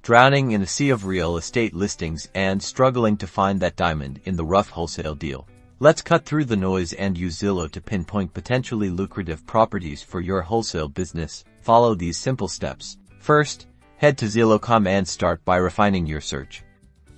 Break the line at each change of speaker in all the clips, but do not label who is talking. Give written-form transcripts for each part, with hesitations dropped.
drowning in a sea of real estate listings and struggling to find that diamond in the rough wholesale deal? Let's cut through the noise and use Zillow to pinpoint potentially lucrative properties for your wholesale business. Follow these simple steps. First, head to Zillow.com and start by refining your search.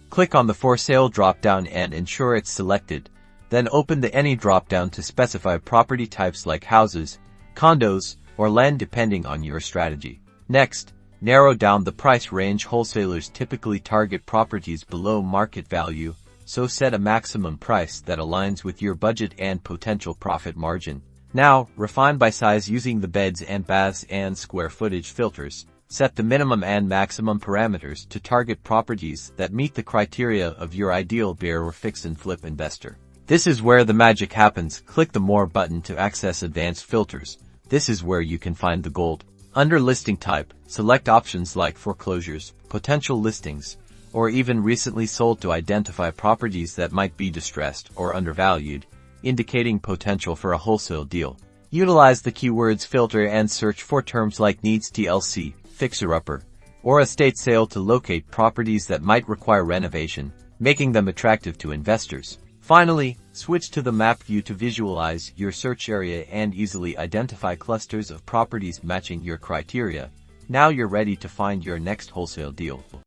Click on the For Sale drop-down and ensure it's selected. Then open the Any drop-down to specify property types like houses, condos, or land depending on your strategy. Next, narrow down the price range. Wholesalers typically target properties below market value, so set a maximum price that aligns with your budget and potential profit margin. Now, refine by size using the beds and baths and square footage filters. Set the minimum and maximum parameters to target properties that meet the criteria of your ideal buyer or fix and flip investor. This is where the magic happens. Click the More button to access advanced filters. This is where you can find the gold. Under listing type, select options like foreclosures, potential listings, or even recently sold to identify properties that might be distressed or undervalued, indicating potential for a wholesale deal. Utilize the keywords filter and search for terms like needs TLC, fixer-upper, or estate sale to locate properties that might require renovation, making them attractive to investors. Finally, switch to the map view to visualize your search area and easily identify clusters of properties matching your criteria. Now you're ready to find your next wholesale deal.